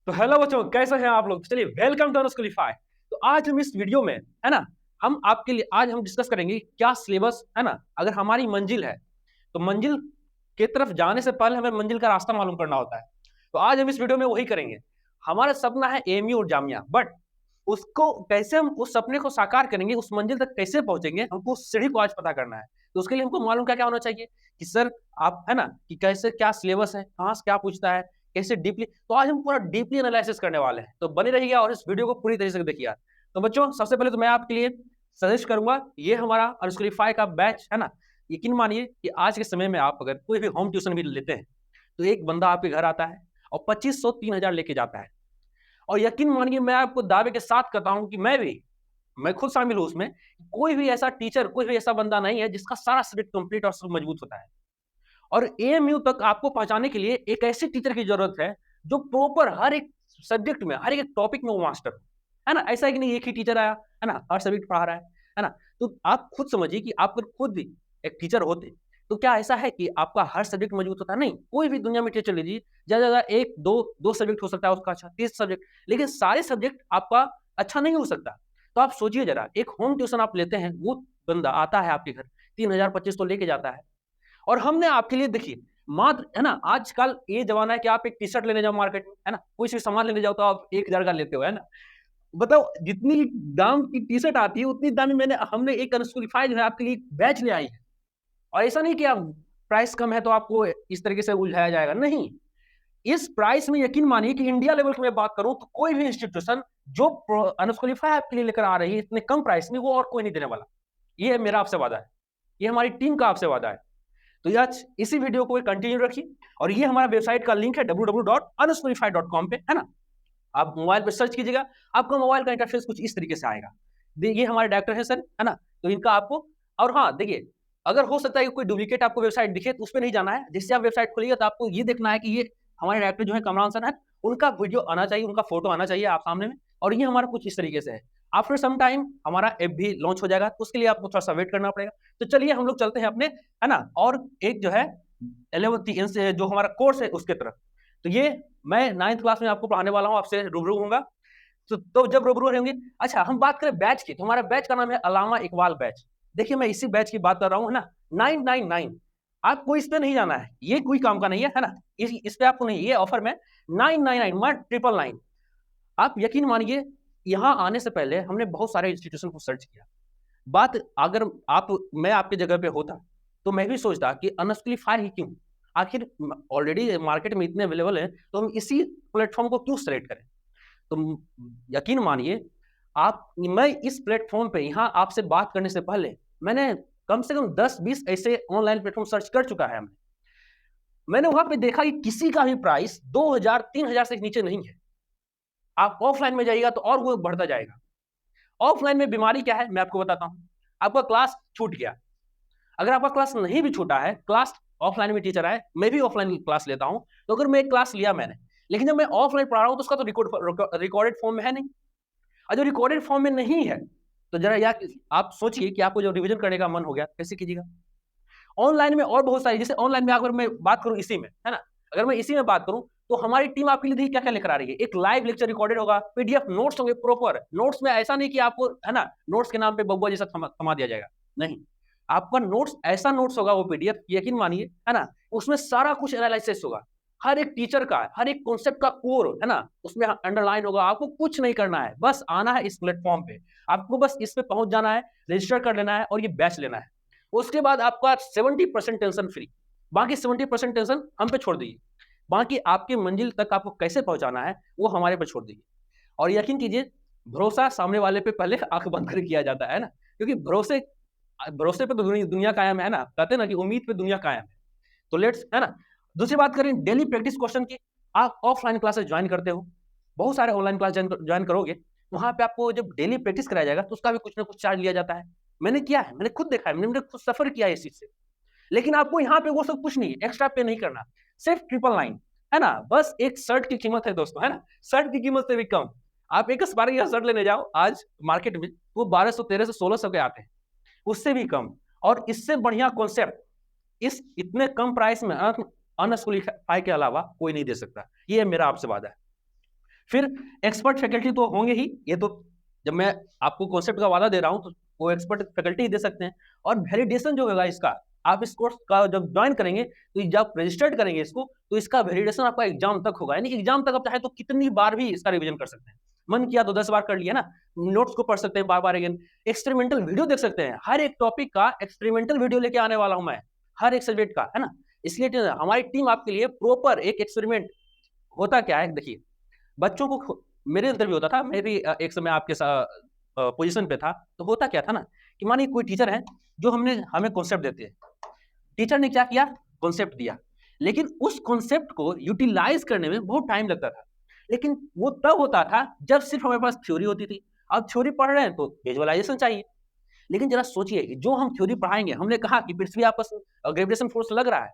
तो हेलो बच्चों, कैसे हैं आप लोग? चलिए, वेलकम टू अनस्कूलिफाई। तो आज हम इस वीडियो में, है ना, हम आपके लिए आज हम डिस्कस करेंगे क्या सिलेबस है ना। अगर हमारी मंजिल है तो मंजिल की तरफ जाने से पहले हमें मंजिल का रास्ता मालूम करना होता है। तो आज हम इस वीडियो में वही करेंगे। हमारा सपना है एएमयू और जामिया, बट उसको कैसे हम उस सपने को साकार करेंगे, उस मंजिल तक कैसे पहुंचेंगे, हमको उस सीढ़ी को आज पता करना है। तो उसके लिए हमको मालूम क्या क्या होना चाहिए कि सर आप, है ना, कि कैसे क्या सिलेबस है, कहाँ से क्या पूछता है, कैसे डीपली। तो आज हम पूरा डीपली एनालिसिस करने वाले हैं, तो बने रहिएगा और इस वीडियो को पूरी तरीके से देखिए। तो बच्चों, सबसे पहले तो मैं आपके लिए सजेस्ट करूंगा, ये हमारा अनस्कूलिफाई का बैच है ना। यकीन मानिए कि आज के समय में आप अगर कोई भी होम ट्यूशन भी लेते हैं तो एक बंदा आपके घर आता है और 2500-3000 लेके जाता है। और यकीन मानिए, मैं आपको दावे के साथ कहता हूं कि मैं खुद शामिल हूं उसमें। कोई भी ऐसा टीचर, कोई भी ऐसा बंदा नहीं है जिसका सारा सब्जेक्ट कंप्लीट और सब मजबूत होता है। और एएमयू तक आपको पहुंचाने के लिए एक ऐसे टीचर की जरूरत है जो प्रॉपर हर एक सब्जेक्ट में, हर एक टॉपिक में वो मास्टर हो, है ना। ऐसा है कि नहीं एक ही टीचर आया, है ना, हर सब्जेक्ट पढ़ा रहा है ना। तो आप खुद समझिए कि आप अगर खुद भी एक टीचर होते तो क्या ऐसा है कि आपका हर सब्जेक्ट मजबूत होता है? नहीं। कोई भी दुनिया में टीचर लीजिए, ज्यादा ज्यादा एक दो दो सब्जेक्ट हो सकता है उसका अच्छा, 30 सब्जेक्ट, लेकिन सारे सब्जेक्ट आपका अच्छा नहीं हो सकता। तो आप सोचिए जरा, एक होम ट्यूशन आप लेते हैं, वो बंदा आता है आपके घर, 3000-2500 लेके जाता है। और हमने आपके लिए देखिए, मात्र, है ना, आजकल ये जमाना है कि आप एक टी शर्ट लेने जाओ मार्केट में, है ना, कोई सी सामान लेने जाओ तो आप 1000 का लेते हो, है ना। बताओ, जितनी दाम की टी शर्ट आती है उतनी दाम में हमने एक अनस्कूलिफाई जो है आपके लिए बैच ले आई है। और ऐसा नहीं कि आप प्राइस कम है तो आपको इस तरीके से उलझाया जाएगा, नहीं। इस प्राइस में यकीन मानिए कि इंडिया लेवल की मैं बात करूं तो कोई भी इंस्टीट्यूशन जो अनस्कूलिफाई आपके लिए लेकर आ रही है इतने कम प्राइस में, वो और कोई नहीं देने वाला। ये मेरा आपसे वादा है, ये हमारी टीम का आपसे वादा है। तो आज इसी वीडियो को कंटिन्यू रखिए। और ये हमारा वेबसाइट का लिंक है www.unsqualified.com पे, है ना। आप मोबाइल पे सर्च कीजिएगा, आपका मोबाइल का इंटरफेस कुछ इस तरीके से आएगा। ये हमारे डायरेक्टर है सर, है ना। तो इनका आपको, और हाँ देखिए, अगर हो सकता है कि कोई डुप्लीकेट आपको वेबसाइट दिखे तो उस पर नहीं जाना है। जिससे आप वेबसाइट खोलिएगा तो आपको ये देखना है कि ये हमारे डायरेक्टर जो है कमरान सर है, उनका वीडियो आना चाहिए, उनका फोटो आना चाहिए आप सामने में। और ये हमारा कुछ इस तरीके से है। आफ्टर सम टाइम हमारा ऐप भी लॉन्च हो जाएगा, तो उसके लिए आपको थोड़ा सा वेट करना पड़ेगा। तो चलिए हम लोग चलते हैं अपने, है ना, और एक जो है 11th से जो हमारा कोर्स है उसके तरफ। तो ये मैं 9th क्लास में आपको पढ़ाने वाला हूँ, आपसे रूबरू होऊंगा। तो जब रूबरू होंगे, अच्छा हम बात करें बैच की, तो हमारा बैच का नाम है अलामा इकबाल बैच। देखिए, मैं इसी बैच की बात कर रहा हूँ, है ना। 999, आपको इस पे नहीं जाना है, ये कोई काम का नहीं है ना। इस पे आपको नहीं, ये ऑफर में 999 मैं 999। आप यकीन मानिए, यहाँ आने से पहले हमने बहुत सारे इंस्टीट्यूशन को सर्च किया। बात अगर आप, मैं आपकी जगह पे होता तो मैं भी सोचता कि अनस्कूलिफाई ही क्यों, आखिर ऑलरेडी मार्केट में इतने अवेलेबल है तो हम इसी प्लेटफॉर्म को क्यों सेलेक्ट करें। तो यकीन मानिए आप, मैं इस प्लेटफॉर्म पे यहाँ आपसे बात करने से पहले मैंने कम से कम 10-20 ऐसे ऑनलाइन प्लेटफॉर्म सर्च कर चुका है। मैंने वहां पे देखा कि किसी का भी प्राइस 2000-3000 से नीचे नहीं है। आप ऑफलाइन में जाइएगा तो और वो बढ़ता जाएगा। ऑफलाइन में बीमारी क्या है मैं आपको बताता हूँ। आपका क्लास छूट गया, अगर आपका क्लास नहीं भी छूटा है, क्लास ऑफलाइन में टीचर आए, मैं भी ऑफलाइन क्लास लेता हूं, तो अगर मैं एक क्लास लिया मैंने, लेकिन जब मैं ऑफलाइन पढ़ा रहा हूं तो उसका तो रिकॉर्डेड फॉर्म में है नहीं। और जो रिकॉर्डेड फॉर्म में नहीं है, तो जरा यार आप सोचिए कि आपको जो रिवीजन करने का मन हो गया कैसे कीजिएगा। ऑनलाइन में और बहुत सारी, जैसे ऑनलाइन में अगर मैं बात करूं इसी में, है ना, अगर मैं इसी में बात करूं तो हमारी टीम आपके लिए क्या क्या लेकर आ रही है। एक लाइव लेक्चर रिकॉर्डेड होगा, पीडीएफ नोट्स होंगे, प्रॉपर नोट्स में ऐसा नहीं कि आपको, है ना, नोट्स के नाम पे बबुआ जैसा थमा दिया जाएगा, नहीं। आपका नोट्स ऐसा नोट्स होगा, वो पीडीएफ यकीन मानिए, है ना, उसमें सारा कुछ एनालिसिस होगा, हर एक टीचर का, हर एक कॉन्सेप्ट का कोर, है ना, उसमें अंडरलाइन होगा। आपको कुछ नहीं करना है, बस आना है इस प्लेटफॉर्म पे, आपको बस इस पे पहुंच जाना है, रजिस्टर कर लेना है और ये बैच लेना है। उसके बाद आपका 70% टेंशन फ्री, बाकी 70% टेंशन हम पे छोड़ दीजिए। बाकी आपकी मंजिल तक आपको कैसे पहुंचाना है वो हमारे पे छोड़ दीजिए। और यकीन कीजिए, भरोसा सामने वाले पे पहले आंख बंद कर किया जाता है ना, क्योंकि भरोसे भरोसे पे तो दुनिया कायम है ना, कहते हैं ना कि उम्मीद पे दुनिया कायम है। तो लेट्स, है ना। दूसरी बात करें डेली प्रैक्टिस क्वेश्चन की, आप ऑफलाइन क्लासेस ज्वाइन करते हो, बहुत सारे ऑनलाइन क्लास ज्वाइन करोगे, वहां पे आपको जब डेली प्रैक्टिस कराया जाएगा तो उसका भी कुछ ना कुछ चार्ज लिया जाता है। मैंने किया है, मैंने खुद देखा है, मैंने खुद सफर किया है इस चीज से। लेकिन आपको यहाँ पे वो सब कुछ नहीं, एक्स्ट्रा पे नहीं करना, सिर्फ 999, है ना। बस एक शर्ट की कीमत है दोस्तों, है ना, शर्ट की कीमत से भी कम। आप एक स्पार्क का शर्ट लेने जाओ आज मार्केट में, वो 1200, 1300, 1600 के आते हैं, उससे भी कम। और इससे बढ़िया कॉन्सेप्ट इस इतने कम प्राइस में अनस्कूलिफाई के अलावा कोई नहीं दे सकता। ये मेरा आपसे वादा है। फिर एक्सपर्ट फैकल्टी तो होंगे ही, ये तो जब मैं आपको कॉन्सेप्ट का वादा दे रहा हूँ तो वो एक्सपर्ट फैकल्टी ही दे सकते हैं। और वैलिडेशन जो होगा इसका, आप इस कोर्स का जब ज्वाइन करेंगे तो जब रजिस्टर्ड करेंगे इसको, तो इसका वैलिडेशन आपका एग्जाम तक होगा, यानी एग्जाम तक आप चाहे तो कितनी बार भी इसका रिवीजन कर सकते हैं। मन किया तो 10 बार कर लिया ना, नोट्स को पढ़ सकते हैं बार बार अगेन, एक्सपेरिमेंटल वीडियो देख सकते हैं, हर एक टॉपिक का एक्सपेरिमेंटल वीडियो लेके आने वाला हूं मैं, हर एक सब्जेक्ट का, है ना। इसलिए हमारी टीम आपके लिए प्रॉपर एक एक्सपेरिमेंट होता क्या है, देखिए बच्चों को, मेरे अंदर भी होता था, मैं भी एक समय आपके पोजीशन पे था, तो होता क्या था ना कि मानिए कोई टीचर है जो हमें कॉन्सेप्ट देते हैं, टीचर ने क्या किया, कॉन्सेप्ट दिया, लेकिन उस कॉन्सेप्ट को यूटिलाइज करने में बहुत टाइम लगता था। लेकिन वो तब होता था जब सिर्फ हमारे पास थ्योरी होती थी। अब थ्योरी पढ़ रहे हैं तो विजुअलाइजेशन चाहिए। लेकिन जरा सोचिए कि जो हम थ्योरी पढ़ाएंगे, हमने कहा कि पृथ्वी आपस ग्रेविटेशन फोर्स लग रहा है,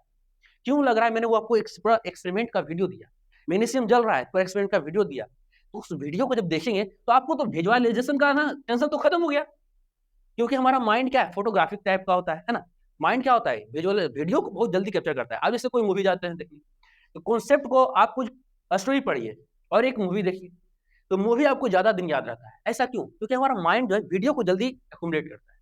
क्यों लग रहा है, मैंने वो आपको पूरा एक्सपेरिमेंट का वीडियो दिया, मैग्नीशियम जल रहा है तो एक्सपेरिमेंट का वीडियो दिया, तो उस वीडियो को जब देखेंगे तो आपको तो विजुअलाइजेशन का ना टेंशन तो खत्म हो गया, क्योंकि हमारा माइंड क्या है, फोटोग्राफिक टाइप का होता है ना। माइंड क्या होता है, विजुअल वीडियो को बहुत जल्दी कैप्चर करता है। अब जैसे कोई मूवी जाते हैं देखिए, तो कॉन्सेप्ट को आप कुछ स्टोरी पढ़िए और एक मूवी देखिए, तो मूवी आपको ज्यादा दिन याद रहता है। ऐसा क्यों, क्योंकि हमारा माइंड जो है वीडियो को जल्दी एक्युमुलेट करता है।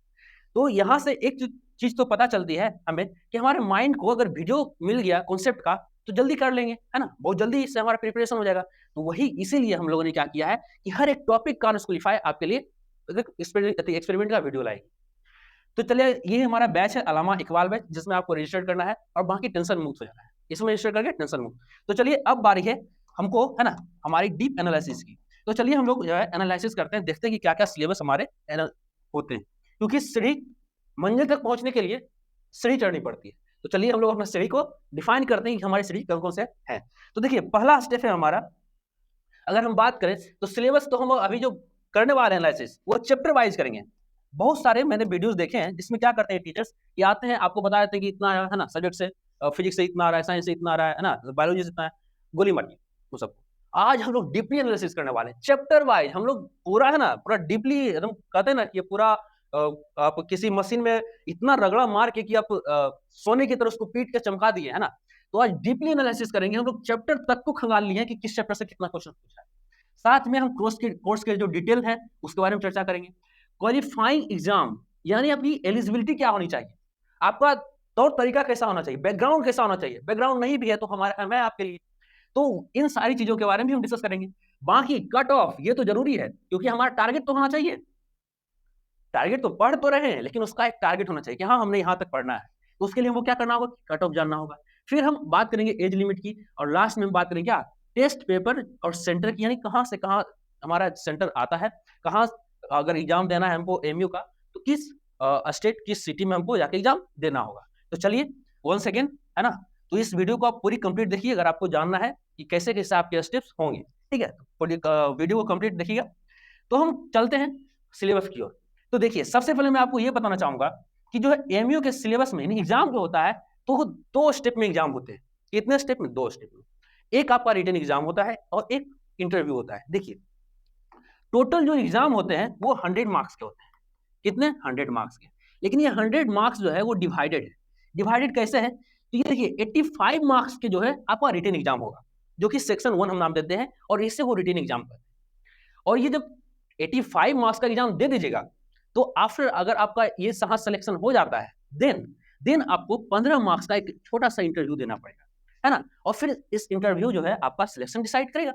तो यहाँ से एक चीज तो पता चलती है हमें कि हमारे माइंड को अगर वीडियो मिल गया कॉन्सेप्ट का तो जल्दी कर लेंगे, है ना, बहुत जल्दी इससे हमारा प्रिपरेशन हो जाएगा। तो वही इसीलिए हम लोगों ने क्या किया है कि हर एक टॉपिक का स्कूलीफाई आपके लिए एक्सपेरिमेंट का वीडियो लाएगी। तो चलिए, ये हमारा बैच है अलामा इकबाल बैच, जिसमें आपको रजिस्टर करना है और बाकी टेंशन मुक्त हो जाना है, इसमें रजिस्टर करके टेंशन मुक्त। तो चलिए अब बारी है हमको, है ना, हमारी डीप एनालिसिस की। तो चलिए हम लोग जो है एनालिसिस करते हैं, देखते हैं कि क्या क्या सिलेबस हमारे होते हैं, क्योंकि सीढ़ी मंजिल तक पहुंचने के लिए सीढ़ी चढ़नी पड़ती है। तो चलिए हम लोग अपना सीढ़ी को डिफाइन करते हैं कि हमारी सीढ़ी कौन कौन से है। तो देखिए पहला स्टेप है हमारा, अगर हम बात करें तो सिलेबस तो हम अभी जो करने वाले हैं एनालिसिस वो चैप्टर वाइज करेंगे। बहुत सारे मैंने वीडियोस देखे हैं जिसमें क्या करते हैं टीचर्स, ये आते हैं आपको बता देते हैं कि इतना है ना सब्जेक्ट से, फिजिक्स से इतना आ रहा है, साइंस से इतना आ रहा है ना, बायोलॉजी से इतना है, गोली मारिए वो सब। आज हम लोग डीपली एनालिसिस करने वाले हैं, चैप्टर वाइज हम लोग पूरा, है ना, पूरा डीपली एकदम कहते हैं ना कि पूरा आप किसी मशीन में इतना रगड़ा मार के कि आप सोने की तरह उसको पीट के चमका दिए, है ना। तो आज डीपली एनालिसिस करेंगे, हम लोग चैप्टर तक को खंगाल लिए हैं कि किस चैप्टर से कितना क्वेश्चन पूछा है। साथ में हम कोर्स के जो डिटेल है उसके बारे में चर्चा करेंगे। क्वालिफाइंग एग्जाम यानी आपकी एलिजिबिलिटी क्या होनी चाहिए, आपका तौर तरीका कैसा होना चाहिए, बैकग्राउंड कैसा होना चाहिए, बैकग्राउंड नहीं भी है तो हमारा मैं आपके लिए, तो इन सारी चीजों के बारे में भी हम डिस्कस करेंगे। बाकी कट ऑफ ये तो जरूरी है, क्योंकि हमारा टारगेट तो होना चाहिए, टारगेट तो पढ़ तो रहे हैं लेकिन उसका एक टारगेट होना चाहिए कि हाँ हमने यहाँ तक पढ़ना है। तो उसके लिए हमको क्या करना होगा, कट ऑफ जानना होगा। फिर हम बात करेंगे एज लिमिट की, और लास्ट में हम बात करेंगे क्या, टेस्ट पेपर और सेंटर की, यानी कहाँ से कहाँ हमारा सेंटर आता है, कहाँ अगर एग्जाम देना है हमको एमयू का तो किस स्टेट किस सिटी में हमको जाके एग्जाम देना होगा। तो चलिए वंस अगेन, है ना, तो इस वीडियो को आप पूरी कंप्लीट देखिए अगर आपको जानना है कि कैसे कैसे आपके स्टेप्स होंगे, ठीक है। तो वीडियो को कंप्लीट देखिएगा। तो हम चलते हैं सिलेबस की ओर। तो देखिए सबसे पहले मैं आपको ये बताना चाहूंगा कि जो है एमयू के सिलेबस में एग्जाम जो होता है तो दो स्टेप में एग्जाम होते हैं। कितने स्टेप में, दो स्टेप में। एक आपका रिटन एग्जाम होता है और एक इंटरव्यू होता है। देखिए टोटल जो एग्जाम होते हैं वो 100 मार्क्स के होते हैं। कितने, 100 मार्क्स के। लेकिन ये 100 मार्क्स जो है वो डिवाइडेड है। डिवाइडेड कैसे है, तो ये देखिए 85 मार्क्स के जो है आपका रिटन एग्जाम होगा, जो कि सेक्शन 1 हम नाम देते हैं, और इससे वो रिटन एग्जाम करते हैं। और ये जब 85 मार्क्स का एग्जाम दे दीजिएगा तो आफ्टर अगर आपका ये सहा सिलेक्शन हो जाता है देन आपको 15 मार्क्स का एक छोटा सा इंटरव्यू देना पड़ेगा, है ना। और फिर इस इंटरव्यू जो है आपका सिलेक्शन डिसाइड करेगा।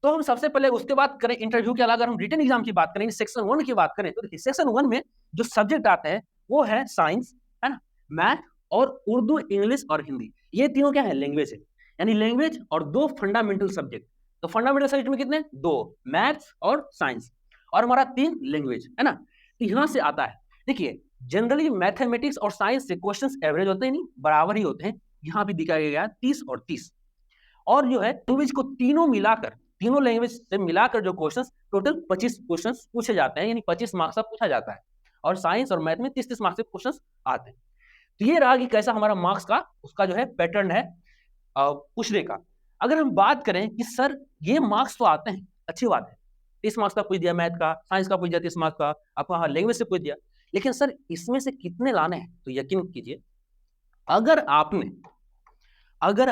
तो हम सबसे पहले उसके बाद करें इंटरव्यू के अलावा, अगर हम रिटन एग्जाम की बात करें, सेक्शन 1 की बात करें, तो देखिए सेक्शन 1 में जो सब्जेक्ट आते हैं वो है साइंस, है ना, मैथ और उर्दू, इंग्लिश और हिंदी। ये तीनों क्या है, लैंग्वेज है, यानी लैंग्वेज और दो फंडामेंटल सब्जेक्ट। तो फंडामेंटल सब्जेक्ट में कितने, दो, मैथ्स और साइंस, और हमारा 3 लैंग्वेज, है ना। तो यहाँ से आता है, देखिए जनरली मैथमेटिक्स और साइंस से क्वेश्चंस एवरेज होते हैं, नहीं बराबर ही होते हैं। यहाँ भी दिखाया गया 30 और 30। और जो है लैंग्वेज को तीनों मिलाकर, तीनों लैंग्वेज से मिलाकर जो क्वेश्चंस टोटल 25 क्वेश्चंस पूछे जाते हैं, यानी 25 मार्क्स का पूछा जाता है। और साइंस और मैथ में 30-30 मार्क्स के क्वेश्चंस आते हैं। तो ये रहा कि कैसा हमारा मार्क्स का उसका जो है पैटर्न है पूछने का। अगर हम बात करें कि सर ये मार्क्स तो आते हैं, अच्छी बात है, 30 मार्क्स का पूछ दिया मैथ का, साइंस का पूछ दिया 30 मार्क्स का, आपका हाँ लैंग्वेज से पूछ दिया, लेकिन सर इसमें से कितने लाने हैं, तो यकीन कीजिए अगर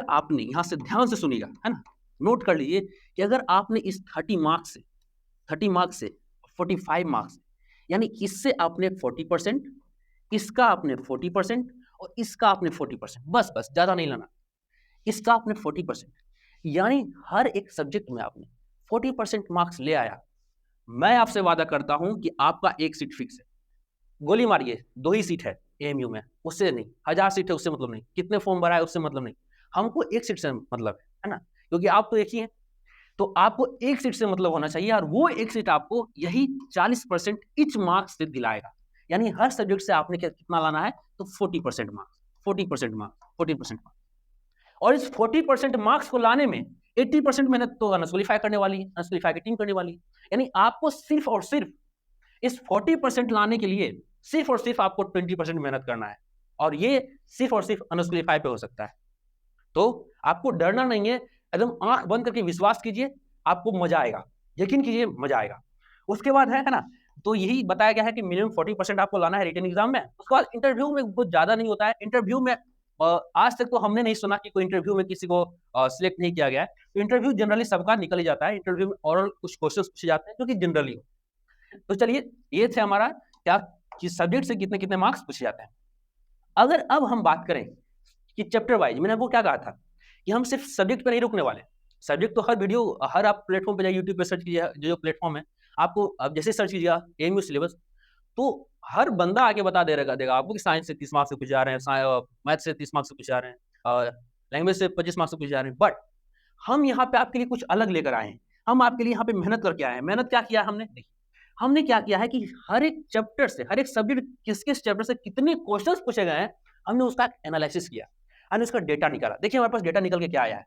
आपने यहाँ से ध्यान से सुनिएगा, है ना, नोट कर लीजिए कि अगर आपने इस 30 मार्क्स से 45 मार्क्स, यानी इससे आपने 40%, इसका आपने 40% और इसका आपने 40%, बस ज्यादा नहीं लाना, इसका आपने 40%, यानी हर एक सब्जेक्ट में आपने 40% मार्क्स ले आया। मैं आपसे वादा करता हूं कि आपका एक सीट फिक्स है। गोली मारिए, 2 ही सीट है एएमयू में, उससे नहीं। 1000 सीट है उससे मतलब नहीं, कितने फॉर्म भरा है उससे मतलब नहीं, हमको एक सीट से मतलब है ना, क्योंकि आप तो एक ही हैं। तो आपको एक सीट से मतलब होना चाहिए, और वो एक सीट आपको यही 40% इच मार्क्स से दिलाएगा। यानी हर सब्जेक्ट से आपने कितना लाना है, तो 40% मार्क्स, 40% मार्क्स, 40% मार्क्स। और इस 40% मार्क्स को लाने में 80% मेहनत तो अनस्क्वालीफाई करने वाली है, अनस्क्वालीफाई की टीम करने वाली है। यानी आपको सिर्फ और सिर्फ इस 40% लाने के लिए सिर्फ और सिर्फ आपको 20% मेहनत करना है, और ये सिर्फ और सिर्फ अनस्क्वालीफाई पे हो सकता है। तो आपको डरना नहीं है, एकदम आंख बंद करके विश्वास कीजिए, आपको मजा आएगा, यकीन कीजिए मजा आएगा। उसके बाद है ना, तो यही बताया गया है कि मिनिमम 40% आपको लाना है रिटन एग्जाम में। उसके बाद इंटरव्यू में बहुत ज्यादा नहीं होता है। इंटरव्यू में आज तक तो हमने नहीं सुना कि कोई इंटरव्यू में किसी को सिलेक्ट नहीं किया गया है। तो इंटरव्यू जनरली सबका निकल ही जाता है। इंटरव्यू में ओरल कुछ क्वेश्चन पूछे जाते हैं जो कि जनरली हो। तो चलिए, ये थे हमारा क्या कि सब्जेक्ट से कितने कितने मार्क्स पूछे जाते हैं। अगर अब हम बात करें कि चैप्टर वाइज, मैंने आपको क्या कहा था कि हम सिर्फ सब्जेक्ट पे नहीं रुकने वाले। सब्जेक्ट तो हर वीडियो, हर आप प्लेटफॉर्म पे जाइए, यूट्यूब पे सर्च कीजिए, जो प्लेटफॉर्म है आपको, अब जैसे सर्च कीजिएगा एएमयू सिलेबस, तो हर बंदा आके बता देगा आपको कि साइंस से 30 मार्क्स से पूछे जा रहे हैं, मैथ से 30 मार्क्स से पूछे जा रहे हैं, लैंग्वेज से 25 मार्क्स से पूछे जा रहे हैं। बट हम यहाँ पे आपके लिए कुछ अलग लेकर आए हैं। हम आपके लिए यहाँ पे मेहनत करके आए हैं। मेहनत क्या किया हमने, देखिए हमने क्या किया है कि हर एक चैप्टर से, हर एक सब्जेक्ट किस किस चैप्टर से कितने क्वेश्चंस पूछे गए हैं, हमने उसका एनालिसिस किया, हमने उसका डेटा निकाला। देखिए हमारे पास डेटा निकल के क्या आया है।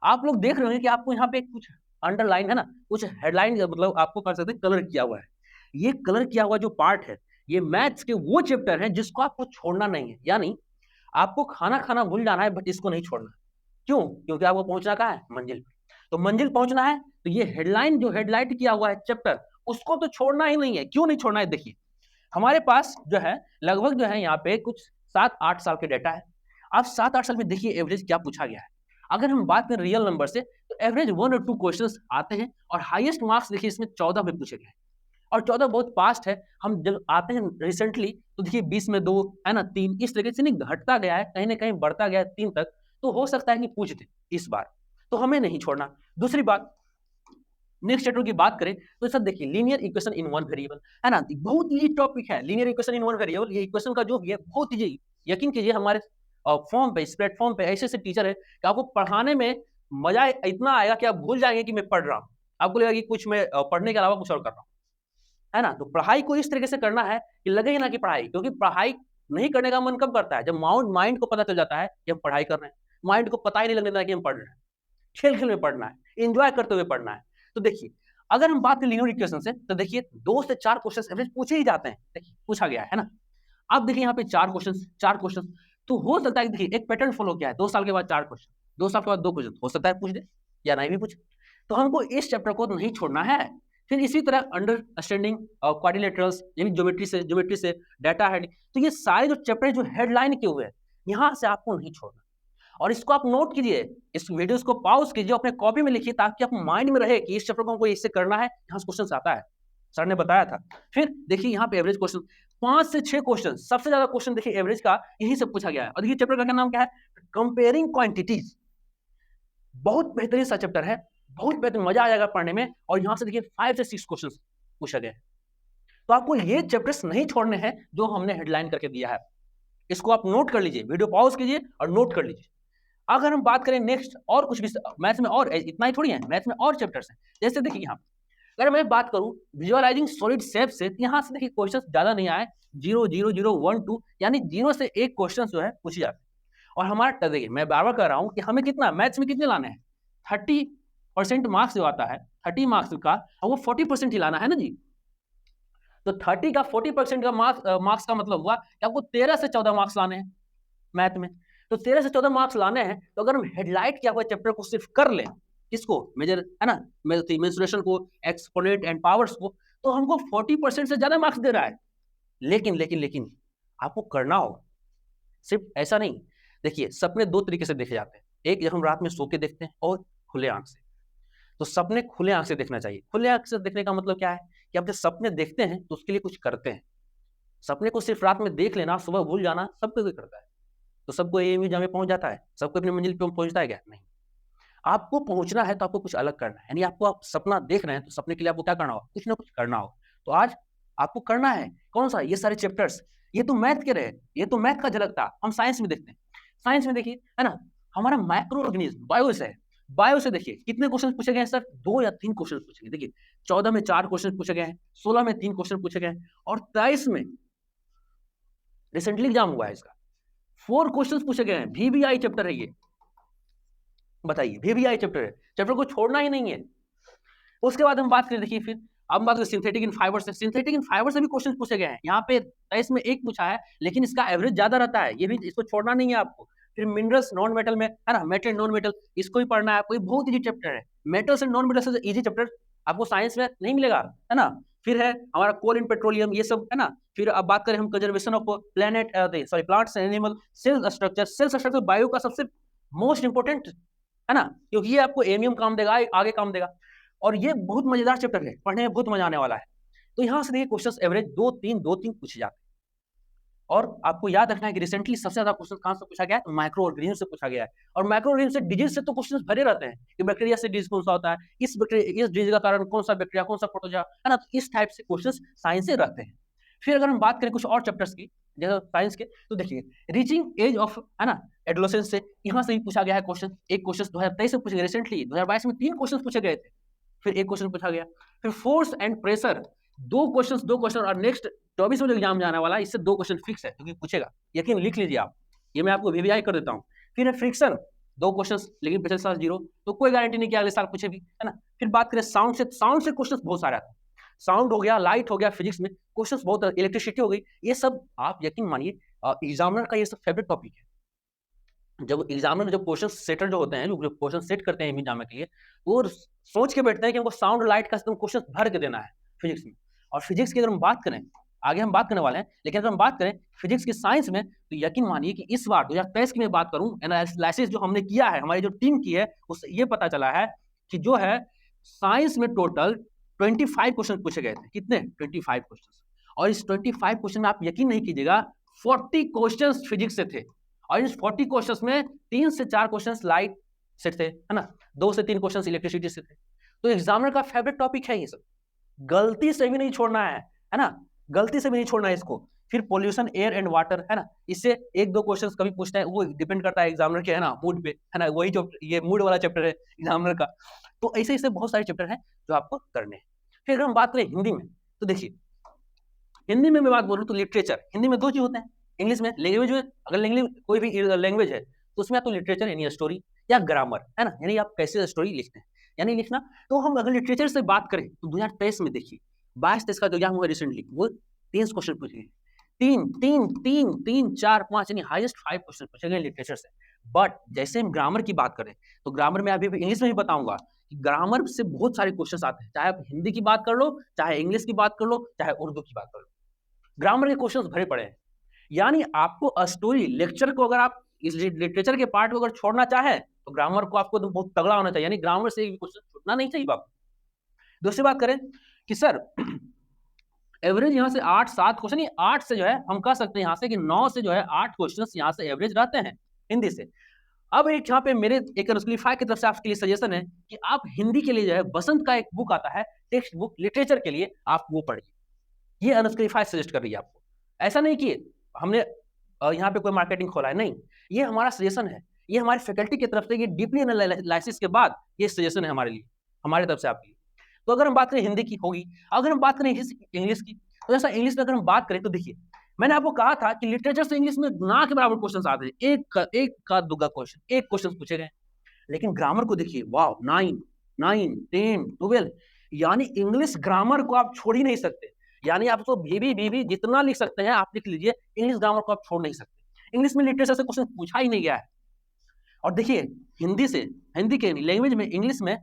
आप लोग देख रहे हैं कि आपको यहाँ पे कुछ अंडरलाइन है ना, कुछ हेडलाइन, मतलब आपको कर सकते हैं कलर किया हुआ है। ये कलर किया हुआ जो पार्ट है, ये मैथ्स के वो चैप्टर है जिसको आपको छोड़ना नहीं है। यानी आपको खाना खाना भूल जाना है, बट इसको नहीं छोड़ना। क्यों? क्योंकि आपको पहुंचना कहाँ है, मंजिल। तो मंजिल पहुंचना है, तो ये हेडलाइन जो हेडलाइट किया हुआ है चैप्टर, उसको तो छोड़ना ही नहीं है। क्यों नहीं छोड़ना है, देखिए हमारे पास जो है लगभग जो है यहाँ पे कुछ 7-8 साल के डेटा है। आप 7-8 साल में देखिए एवरेज क्या पूछा गया है। अगर हम बात करें रियल नंबर से, तो एवरेज 1 और 2 क्वेश्चंस आते हैं, और हाईएस्ट मार्क्स देखिए इसमें 14 में पूछे गए, और 14 बहुत पास्ट है। हम जब आते हैं रिसेंटली तो देखिए 20 में 2 है ना, 3, इस तरीके से नहीं घटता गया है, कहीं ना कहीं बढ़ता गया है 3 तक। तो हो सकता है कि पूछ दे इस बार, तो हमें नहीं छोड़ना। दूसरी बात, नेक्स्ट चैप्टर की बात करें तो सर देखिए linear equation in one variable है ना, बहुत इजी टॉपिक है linear equation in one variable. ये इक्वेशन का जो भी है बहुत इजी, यकीन कीजिए हमारे फॉर्म पे, इस प्लेटफॉर्म पे ऐसे ऐसे टीचर है कि आपको पढ़ाने में मजा इतना आएगा कि आप भूल जाएंगे कि मैं पढ़ रहा हूँ। आपको लगेगा कि कुछ मैं पढ़ने के अलावा कुछ और कर रहा हूँ, है ना। तो पढ़ाई को इस तरीके से करना है कि लगे ही ना कि पढ़ाई, क्योंकि पढ़ाई नहीं करने का मन कब करता है, जब माइंड को पता चल जाता है कि हम पढ़ाई कर रहे हैं। माइंड को पता ही नहीं लगने देता कि हम पढ़ रहे हैं, खेल खेल में पढ़ना है, एंजॉय करते हुए पढ़ना है। तो देखिए अगर हम बात करें लीनियर इक्वेशन से, तो देखिए 2 से 4 क्वेश्चन एवरेज पूछे ही जाते हैं। देखिए पूछा गया है ना, अब देखिए यहाँ पे 4 क्वेश्चन, तो हो सकता है कि देखिए एक पैटर्न फॉलो किया है, 2 साल के बाद 4 क्वेश्चन, 2 साल के बाद 2 क्वेश्चन, हो सकता है पूछ दे या नहीं भी पूछे। तो हमको इस चैप्टर को नहीं छोड़ना है। फिर इसी तरह अंडरस्टैंडिंग क्वाड्रिलेटरल्स, यानी ज्योमेट्री से डाटा हेड, तो ये सारे जो चैप्टर जो हेडलाइन के हुए हैं, यहाँ से आपको नहीं छोड़ना। और इसको आप नोट कीजिए, इस वीडियोस को पॉज कीजिए, अपने कॉपी में लिखिए, ताकि आप माइंड में रहे कि इस चैप्टर को हमको इससे करना है, यहाँ से क्वेश्चन आता है, सर ने बताया था। फिर देखिए यहाँ पे एवरेज क्वेश्चन 5 से 6 क्वेश्चन, सबसे ज्यादा क्वेश्चन देखिए एवरेज का यही से पूछा गया है। और देखिए चैप्टर का क्या नाम क्या है, कंपेयरिंग क्वांटिटीज। बहुत बेहतरीन सा चैप्टर है, बहुत बेहतरीन, मजा आ जाएगा पढ़ने में। और यहाँ से देखिए 5 से 6 क्वेश्चन पूछा गया है। तो आपको ये चैप्टर्स नहीं छोड़ने हैं जो हमने हेडलाइन करके दिया है। इसको आप नोट कर लीजिए, वीडियो पॉज कीजिए और नोट कर लीजिए। अगर हम बात करें नेक्स्ट और कुछ भी मैथ्स में, और इतना ही थोड़ी है, मैथ्स में और चैप्टर्स हैं। जैसे देखिए यहाँ अगर मैं बात करूं विजुअलाइजिंग सॉलिड शेप से, तो यहाँ से देखिए क्वेश्चन ज्यादा नहीं आए, 0 0 0 1 2, यानी 0 से 1 क्वेश्चन जो है पूछे जाते हैं। और हमारा देखिए मैं बार बार कह रहा हूं कि हमें कितना मैथ्स में कितने लाने हैं, 30% मार्क्स जो आता है, 30 मार्क्स का, वो 40% ही लाना है ना जी। तो 30 का 40% का मार्क्स का मतलब हुआ कि आपको 13 से 14 मार्क्स लाने हैं मैथ में। तो 13 से 14 मार्क्स लाने हैं, तो अगर हम हेडलाइट किया हुआ चैप्टर को सिर्फ कर लें, किसको, मेजर है ना, मेंसुरेशन को, एक्सपोनेंट एंड पावर्स को, तो हमको 40% से ज्यादा मार्क्स दे रहा है। लेकिन आपको करना होगा, सिर्फ ऐसा नहीं। देखिए सपने 2 तरीके से देखे जाते हैं, एक जब हम रात में सो के देखते हैं, और खुले आंख से। तो सपने खुले आंख से देखना चाहिए। खुले आंख से देखने का मतलब क्या है कि आप जब सपने देखते हैं तो उसके लिए कुछ करते हैं। सपने को सिर्फ रात में देख लेना, सुबह भूल जाना, सब कोई करता है। तो सबको एएमयू जामे पहुंच जाता है, सबको अपनी मंजिल पे पहुंचता है क्या? नहीं। आपको पहुंचना है तो आपको कुछ अलग करना है, यानी आपको आप सपना देख रहे हैं तो सपने के लिए आपको क्या करना होगा? कुछ ना कुछ करना होगा। तो आज आपको करना है कौन सा? ये सारे चैप्टर्स। ये तो मैथ के रहे, ये तो मैथ का झलक था। हम साइंस में देखते हैं। साइंस में देखिए, है ना, हमारा माइक्रो ऑर्गेनिज्म बायो से है। बायो से देखिए कितने क्वेश्चन पूछे गए हैं सर? 2 या 3 क्वेश्चन पूछे गए। देखिए 14 में 4 क्वेश्चन पूछे गए हैं, 16 में 3 क्वेश्चन पूछे गए हैं, और 23 में रिसेंटली एग्जाम हुआ है इसका 4 क्वेश्चन पूछे गए हैं। वीवीआई चैप्टर है ये, बताइए, वीवीआई चैप्टर है, चैप्टर को छोड़ना ही नहीं है। उसके बाद हम बात करें, देखिए फिर अब बात करें सिंथेटिक इन फाइबर से। सिंथेटिक इन फाइबर से भी क्वेश्चन पूछे गए हैं। यहाँ पे 23 में 1 पूछा है, लेकिन इसका एवरेज ज्यादा रहता है, ये भी इसको छोड़ना नहीं है आपको। फिर मिनरल्स नॉन मेटल में, है ना, मेटल नॉन मेटल, इसको भी पढ़ना है आपको। ये बहुत इजी चैप्टर है। मेटल्स एंड नॉन मेटल्स से इजी चैप्टर आपको साइंस में नहीं मिलेगा, है ना। फिर है हमारा कोल इन पेट्रोलियम, ये सब, है ना। फिर अब बात करें हम conservation of planet, sorry plants and animal, cell structure. Cell structure bio का सबसे मोस्ट इंपोर्टेंट, है ना, क्योंकि ये आपको एमईएम काम देगा, आगे काम देगा, और ये बहुत मजेदार चैप्टर है, पढ़ने में बहुत मजा आने वाला है। तो यहाँ से देखिए क्वेश्चंस एवरेज 2-3 पूछे जाते हैं। और आपको याद रखना है कि रिसेंटली सबसे ज्यादा क्वेश्चन कहां से पूछा गया है? माइक्रो ऑर्गेनिज्म से पूछा गया है। और माइक्रो ऑर्गेनिज्म से डिजीज से तो क्वेश्चंस भरे रहते हैं कि बैक्टीरिया से डिजीज कौन सा होता है, इस बैक्टीरिया, इस डिजीज का कारण कौन सा बैक्टीरिया, कौन सा प्रोटोजोआ, है ना। तो इस टाइप से क्वेश्चंस साइंस से रहते हैं। फिर अगर हम बात करें कुछ और चैप्टर्स की जैसे साइंस के, तो देखिए रीचिंग एज ऑफ, है ना, एडोलेसेंस से, यहाँ से भी पूछा गया है क्वेश्चन। एक क्वेश्चन 2023 में पूछे गए, रिसेंटली 2022 में 3 क्वेश्चन पूछे गए थे, फिर 1 क्वेश्चन पूछा गया। फिर फोर्स एंड प्रेशर, 2 क्वेश्चन, और नेक्स्ट 24 में जो एग्जाम जाने वाला है इससे 2 क्वेश्चन फिक्स है, क्योंकि पूछेगा, यकीन लिख लीजिए आप, ये मैं आपको वीवीआई कर देता हूँ। फिर है फ्रिक्शन, 2 क्वेश्चन, लेकिन पिछले साल 0, तो कोई गारंटी नहीं कि अगले साल पूछे भी, है ना। फिर बात करें साउंड से, साउंड से क्वेश्चन बहुत सारे आते हैं। साउंड हो गया, लाइट हो गया, फिजिक्स में क्वेश्चन बहुत, इलेक्ट्रिसिटी हो गई, ये सब आप यकीन मानिए एग्जामिनर का ये सब फेवरेट टॉपिक है। जब एग्जामिनर, जब क्वेश्चन सेटर जो होते हैं, जो क्वेश्चन सेट करते हैं एग्जाम के लिए, वो सोच के बैठते हैं कि हमको साउंड लाइट का क्वेश्चन भर के देना है फिजिक्स में। और फिजिक्स की अगर हम बात करें, आगे हम बात करने वाले हैं, लेकिन अगर हम बात करें फिजिक्स की साइंस में, तो यकीन मानिए कि इस बार 2023 की मैं बात करूं, एनालिसिस जो हमने किया है, हमारी जो टीम की है, उससे ये पता चला है कि जो है साइंस में टोटल 25 क्वेश्चन पूछे गए थे। कितने? 25 क्वेश्चन। और इस 25 क्वेश्चन में आप यकीन नहीं कीजिएगा 40 क्वेश्चन फिजिक्स से थे, और इस 40 क्वेश्चन में 3 से 4 क्वेश्चन लाइट से थे, है ना, 2 से 3 क्वेश्चन इलेक्ट्रिसिटी से थे। तो एग्जामिनर का फेवरेट टॉपिक है ये सब, गलती से भी नहीं छोड़ना है ना, गलती से भी नहीं छोड़ना है इसको। फिर पोल्यूशन, एयर एंड वाटर, है ना, इससे 1-2 क्वेश्चंस कभी पूछता है, वो डिपेंड करता है एग्जामिनर के, है ना, मूड पे, है ना, वही जो ये मूड वाला चैप्टर है एग्जामिनर का। तो ऐसे ऐसे बहुत सारे चैप्टर हैं जो आपको करने हैं। फिर अगर हम बात करें हिंदी में, तो देखिए हिंदी में मैं बात बोलूँ तो लिटरेचर, हिंदी में 2 चीज होते हैं। इंग्लिश में लैंग्वेज में, अगर लैंग्वेज कोई भी लैंग्वेज है तो उसमें या तो लिटरेचर यानी स्टोरी, या ग्रामर, है ना, यानी आप कैसे स्टोरी लिखते हैं, यानी लिखना। तो हम अगर लिटरेचर से बात करें तो 2023 में देखिए 22-23 का जो एग्जाम हुआ रिसेंटली, वो 30 क्वेश्चन पूछे गए, 3, 4, 5, यानी हाईएस्ट 5 क्वेश्चन पूछे गए लिटरेचर से। बट जैसे हम ग्रामर की बात करें तो ग्रामर में अभी इंग्लिश में भी बताऊंगा कि ग्रामर से बहुत सारे क्वेश्चन आते हैं, चाहे आप हिंदी की बात कर लो, चाहे इंग्लिश की बात कर लो, चाहे उर्दू की बात कर लो, ग्रामर के क्वेश्चन भरे पड़े हैं। यानी आपको स्टोरी लेक्चर को, अगर आप इस लिटरेचर के पार्ट को अगर छोड़ना चाहे तो ग्रामर को आपको तो बहुत तगड़ा होना चाहिए, यानी ग्रामर से क्वेश्चन छूटना नहीं चाहिए बाप। दूसरी बात करें कि सर एवरेज यहाँ से 8-7 क्वेश्चन, 8 से जो है हम कह सकते हैं यहाँ से कि 9 से जो है 8 क्वेश्चन यहाँ से एवरेज रहते हैं हिंदी से। अब एक यहाँ पे मेरे एक अनस्कुलिफाई की तरफ से आपके लिए सजेशन है कि आप हिंदी के लिए जो है बसंत का एक बुक आता है, टेक्स्ट बुक लिटरेचर के लिए, आप वो पढ़िए। ये अनस्कुलिफाई सजेस्ट कर रही है आपको, ऐसा नहीं कि हमने यहाँ पे कोई मार्केटिंग खोला है, नहीं, ये हमारा सजेशन है, ये हमारी फैकल्टी की तरफ से, ये डीपली एनालिसिस के बाद ये सजेशन है हमारे लिए, हमारी तरफ से आपके लिए। तो अगर हम बात करें हिंदी की होगी, अगर हम बात करें इंग्लिश की, तो जैसा इंग्लिश में अगर हम बात करें तो देखिए मैंने आपको कहा था कि लिटरेचर से इंग्लिश में ना के बराबर क्वेश्चन आते हैं, एक का दुगा क्वेश्चन, 1 क्वेश्चन पूछे गए। लेकिन ग्रामर को देखिए, वाह, 9, 10, 12, यानी इंग्लिश ग्रामर को आप छोड़ ही नहीं सकते। यानी आप तो बीबी जितना लिख सकते हैं आप लिख लीजिए, इंग्लिश ग्रामर को आप छोड़ नहीं सकते। इंग्लिश में लिटरेचर से क्वेश्चन पूछा ही नहीं गया है। और देखिए हिंदी के लैंग्वेज में, इंग्लिश में,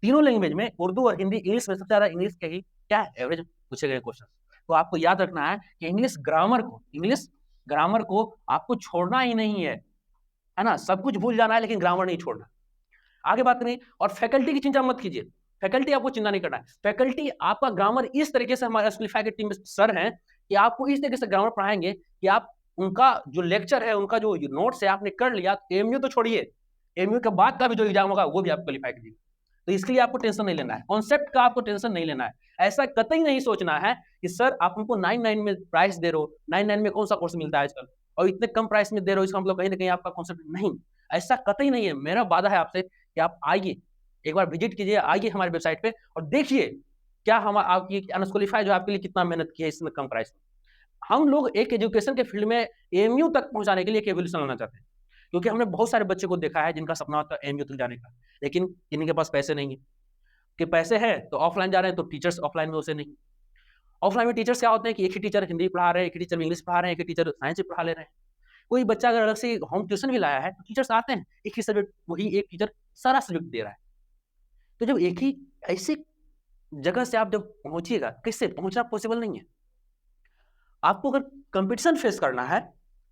तीनों लैंग्वेज में, उर्दू और हिंदी, इंग्लिश में सबसे ज्यादा इंग्लिश के ही क्या है एवरेज पूछे गए क्वेश्चन। तो आपको याद रखना है कि इंग्लिश ग्रामर को आपको छोड़ना ही नहीं है ना, सब कुछ भूल जाना है लेकिन ग्रामर नहीं छोड़ना। आगे बात करें, और फैकल्टी की चिंता मत कीजिए, फैकल्टी आपको चिंता नहीं करना है। फैकल्टी आपका ग्रामर इस तरीके से, हमारे स्किलिफाई की टीम में सर हैं कि आपको इस तरीके से ग्रामर पढ़ाएंगे कि आप उनका जो लेक्चर है, उनका जो नोट्स है आपने कर लिया, एमयू तो छोड़िए, एमयू के बाद का भी जो एग्जाम होगा वो भी आप क्वालिफाई कीजिए। तो इसके लिए आपको टेंशन नहीं लेना है, कॉन्सेप्ट का आपको टेंशन नहीं लेना है। ऐसा कतई नहीं सोचना है कि सर आप हमको 99 में प्राइस दे रहे हो, 99 में कौन सा कोर्स मिलता है आजकल, और इतने कम प्राइस में दे रहे हो, इसका मतलब कहीं ना कहीं आपका कॉन्सेप्ट नहीं, ऐसा कतई नहीं है। मेरा वादा है आपसे कि आप आइए, एक बार विजिट कीजिए, आइए हमारे वेबसाइट पे और देखिए क्या हम आपकी अनस्क्वालीफाई जो आपके लिए कितना मेहनत की है इसमें कम प्राइस में। हम लोग एक एजुकेशन के फील्ड में एमयू तक पहुंचाने के लिए एक एवोल्यूशन लाना चाहते हैं, क्योंकि हमने बहुत सारे बच्चे को देखा है जिनका सपना होता है एमयू तक जाने का, लेकिन जिनके पास पैसे नहीं है, कि पैसे हैं तो ऑफलाइन जा रहे हैं, तो टीचर्स ऑफलाइन में उसे नहीं। ऑफलाइन में टीचर्स क्या होते हैं कि एक ही टीचर हिंदी पढ़ा रहे हैं, एक ही टीचर इंग्लिश पढ़ा रहे हैं, एक ही टीचर साइंस पढ़ा ले रहे हैं। कोई बच्चा अगर अलग से होम ट्यूशन भी लाया है तो टीचर्स आते हैं, एक ही सब्जेक्ट, वही एक टीचर सारा सब्जेक्ट दे रहा है। तो जब एक ही ऐसी जगह से आप जब पहुंचिएगा, किससे पहुंचना पॉसिबल नहीं है। आपको अगर कंपटीशन फेस करना है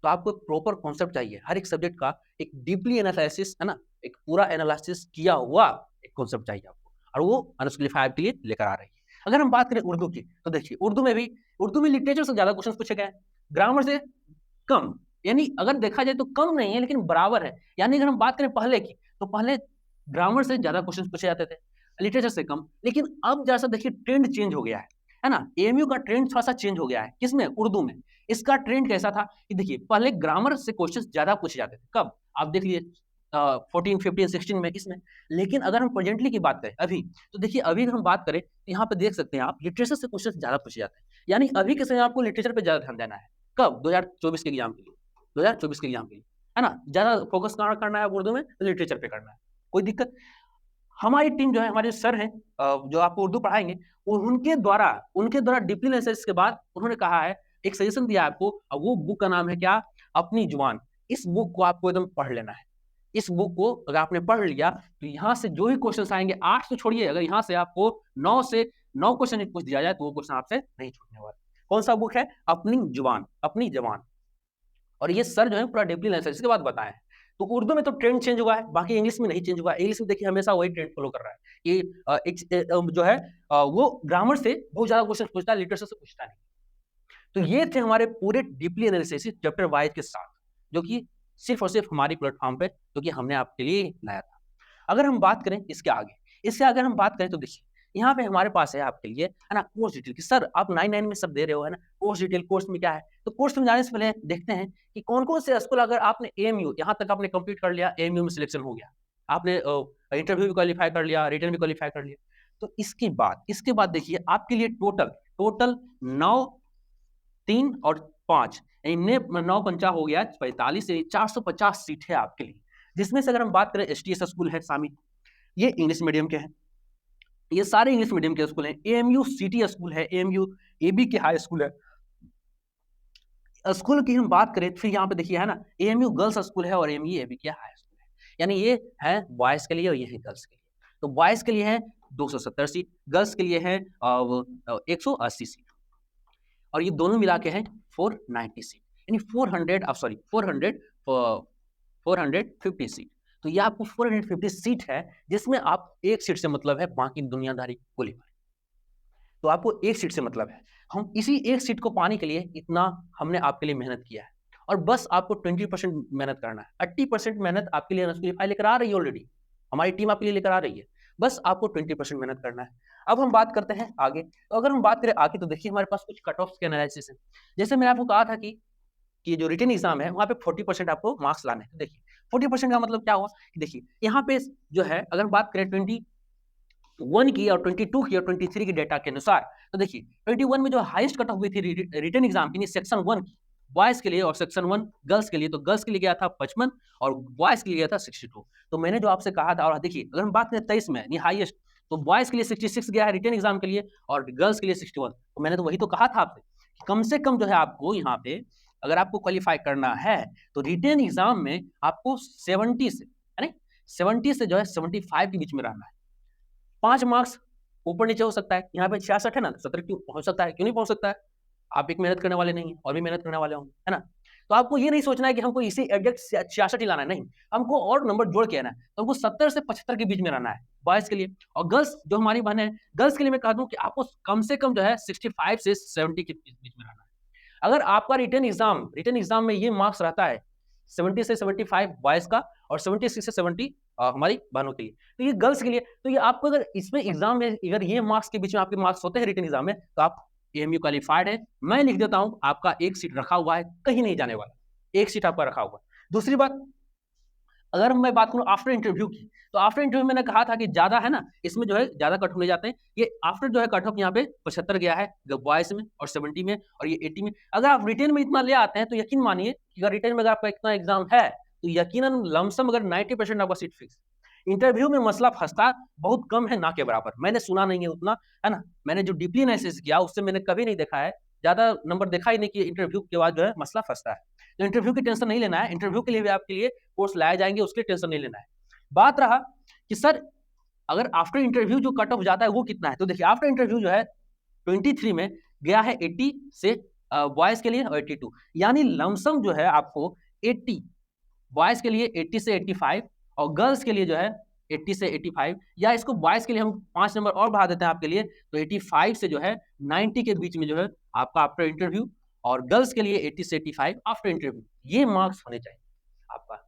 तो आपको प्रॉपर कॉन्सेप्ट चाहिए, हर एक सब्जेक्ट का एक डीपली एनालिसिस, है ना, एक पूरा एनालिसिस किया हुआ एक कॉन्सेप्ट चाहिए आपको, और वो अनस्क्वालीफाई के लिए लेकर आ रही है। अगर हम बात करें उर्दू की, तो देखिए उर्दू में लिटरेचर से ज्यादा क्वेश्चन पूछे गए, ग्रामर से कम, यानी अगर देखा जाए तो कम नहीं है लेकिन बराबर है। यानी अगर हम बात करें पहले की, तो पहले ग्रामर से ज्यादा क्वेश्चन पूछे जाते थे, लिटरेचर से कम। लेकिन अब जैसा देखिए ट्रेंड चेंज हो गया है ना, एएमयू का ट्रेंड थोड़ा सा चेंज हो गया है। किसमें? उर्दू में। इसका ट्रेंड कैसा था कि देखिए पहले ग्रामर से क्वेश्चन ज्यादा पूछे जाते थे, कब आप देख लीजिए 14, 15, 16 में, इसमें। लेकिन अगर हम प्रेजेंटली की बात करें अभी, तो देखिए अभी अगर हम बात करें तो यहाँ पे देख सकते हैं आप, लिटरेचर से क्वेश्चन ज्यादा पूछे जाते हैं। यानी अभी के समय आपको लिटरेचर पे ज्यादा ध्यान देना है। कब? 2024 के एग्जाम के लिए, 2024 के एग्जाम के लिए, है ना, ज्यादा फोकस कहाँ करना है उर्दू में, तो लिटरेचर पे करना है। कोई दिक्कत? हमारी टीम जो है, हमारे सर हैं जो आपको उर्दू पढ़ाएंगे, उनके द्वारा डीपली एनालिसिस के बाद उन्होंने कहा है, एक सजेशन दिया आपको, और वो बुक का नाम है क्या? अपनी जुबान। इस बुक को आपको एकदम पढ़ लेना है। इस बुक को अगर आपने पढ़ लिया तो यहाँ से जो भी क्वेश्चन आएंगे, 8 तो छोड़िए, अगर यहाँ से आपको 9 क्वेश्चन पूछ दिया जाए तो वो क्वेश्चन आपसे नहीं छूटने वाला। कौन सा बुक है? अपनी जुबान, अपनी जबान। और ये सर जो है पूरा डीपली एनालिसिस के बाद बताए हैं। तो उर्दू में तो ट्रेंड चेंज हुआ है, बाकी इंग्लिश में नहीं चेंज हुआ है। इंग्लिश में देखिए हमेशा वही ट्रेंड फॉलो कर रहा है कि जो है वो ग्रामर से बहुत ज्यादा क्वेश्चन पूछता है, लिटरेचर से पूछता नहीं। तो ये थे हमारे पूरे डीपली एनालिसिस चैप्टर वाइज के साथ, जो कि सिर्फ और सिर्फ हमारी प्लेटफॉर्म पे, जो कि हमने आपके लिए लाया था। अगर हम बात करें इसके अगर हम बात करें तो देखिए यहाँ पे हमारे पास है आपके लिए, है ना, कोर्स डिटेल की। सर आप 99 में सब दे रहे हो, है ना, कोर्स डिटेल, कोर्स में क्या है? तो कोर्स में जाने से पहले देखते हैं कि कौन कौन से स्कूल, अगर आपने एएमयू यहाँ तक आपने कंप्लीट कर लिया, एएमयू में सिलेक्शन हो गया, आपने इंटरव्यू भी क्वालिफाई कर लिया, रिटर्न भी क्वालिफाई कर लिया, तो इसके बाद देखिए आपके लिए टोटल 9, 3 और 5, यानी 9 पंचा हो गया 45, 450 सीट है आपके लिए। जिसमें से अगर हम बात करें, एसटीएस स्कूल है शामिल, ये इंग्लिश मीडियम के हैं, ये सारे इंग्लिश मीडियम के स्कूल हैं। एएमयू सिटी स्कूल है, एएमयू एबी के हाई स्कूल है। स्कूल की हम बात करें, फिर यहाँ पे देखिए, है ना, एएमयू गर्ल्स स्कूल है और एएमयू एबी के हाई स्कूल है। यानी ये है बॉयज के लिए और ये है गर्ल्स के लिए। तो बॉयज के लिए है 270 सीट, गर्ल्स के लिए है 180 सीट, और ये दोनों मिला के हैं 490 सीट, यानी 450 सीट। तो ये आपको 450 सीट है, जिसमें आप एक सीट से मतलब है, बाकी दुनियादारी क्वालिफाई। तो आपको एक सीट से मतलब है। हम इसी एक सीट को पाने के लिए इतना हमने आपके लिए मेहनत किया है, और बस आपको 20% मेहनत करना है। 80% मेहनत आपके लिए अनस्क्वालीफाई लेकर आ रही है, ऑलरेडी हमारी टीम आपके लिए लेकर आ रही है। बस आपको 20% मेहनत करना है। अब हम बात करते हैं आगे। तो अगर हम बात करें आगे, तो देखिए हमारे पास कुछ कट ऑफ के एनालिसिस है। जैसे मैंने आपको कहा था कि जो रिटन एग्जाम है वहाँ पे 40% आपको मार्क्स लाने हैं। तो देखिए 40% का मतलब क्या हुआ कि देखिए यहाँ पे जो है, अगर बात करें 21 की और 22 की और 23 की डेटा के अनुसार, तो देखिए 21 में जो हाईएस्ट कट ऑफ हुई थी रिटन एग्जाम की, सेक्शन 1 बॉयज के लिए, और सेक्शन 1 गर्ल्स के लिए, तो गर्ल्स के लिए गया था 55 और बॉयज के लिए गया था 62। तो मैंने जो आपसे कहा था, और देखिए अगर हम बात करें 23 में हाईएस्ट, तो बॉयज के लिए 66 गया है रिटन एग्जाम के लिए, और गर्ल्स के लिए 61। तो मैंने तो वही तो कहा था आपसे कि कम से कम जो है आपको यहाँ पे, अगर आपको क्वालिफाई करना है तो रिटन एग्जाम में आपको 70 से, यानी 70 से जो है 75 के बीच में रहना है। 5 मार्क्स ऊपर नीचे हो सकता है, यहाँ पे 66 है ना, 70 क्यों पहुंच सकता है, क्यों नहीं पहुंच सकता है? आप एक मेहनत करने वाले नहीं है, और भी मेहनत करने वाले होंगे, है ना। तो आपको ये नहीं सोचना है कि हमको इसी एग्जैक्ट 66 ही लाना है, नहीं, हमको और नंबर जोड़ के आना है। तो हमको 70 से 75 के बीच में रहना है बॉयज के लिए। और गर्ल्स जो हमारी बहन है, गर्ल्स के लिए मैं कह दूं कि आपको कम से कम जो है 65 से 70 के बीच में रहना है। अगर आपका रिटन एग्जाम में ये मार्क्स रहता है 70 से 75 बॉयज का और 76 से 70 हमारी बहनों के लिए, तो ये गर्ल्स के लिए। तो ये आपको अगर इसमें एग्जाम में अगर ये मार्क्स के बीच में आपके मार्क्स होते हैं रिटन एग्जाम में, तो आप एएमयू क्वालिफाइड है। मैं लिख देता हूं आपका एक सीट रखा हुआ है, कहीं नहीं जाने वाला, एक सीट आपका रखा हुआ है। दूसरी बात, अगर मैं बात करूं आफ्टर इंटरव्यू की, तो आफ्टर इंटरव्यू मैंने कहा था कि ज्यादा है ना, इसमें जो है ज्यादा कट होने जाते हैं। ये आफ्टर जो है कट ऑफ यहाँ पे 75 गया है बॉयज में और 70 में और ये 80 में। अगर आप रिटेन में इतना ले आते हैं तो यकीन मानिए कि अगर रिटेन में अगर आपका इतना एग्जाम है तो यकीनन लमसम अगर 90% आपका सीट फिक्स। इंटरव्यू में मसला फंसता बहुत कम है, ना के बराबर, मैंने सुना नहीं है उतना, है ना। मैंने जो डीपली एनालिसिस किया उससे मैंने कभी नहीं देखा है, ज्यादा नंबर देखा ही नहीं कि इंटरव्यू के बाद जो है मसला फंसता है। तो इंटरव्यू की टेंशन नहीं लेना है, इंटरव्यू के लिए भी आपके लिए कोर्स लाए जाएंगे, उसके टेंशन नहीं लेना है। बात रहा कि सर अगर आफ्टर इंटरव्यू जो कट ऑफ जाता है वो कितना है, तो देखिए आफ्टर इंटरव्यू जो है 23 में गया है 80 से बॉयज के लिए और 82, यानी लमसम जो है आपको 80 बॉयज के लिए 80 से 85 और गर्ल्स के लिए जो है 80 से 85, या इसको बॉयज के लिए हम 5 नंबर और बढ़ा देते हैं आपके लिए, तो 85 से जो है 90 के बीच में जो है आपका आफ्टर इंटरव्यू, और गर्ल्स के लिए 80 से 85 आफ्टर इंटरव्यू, ये मार्क्स होने चाहिए आपका।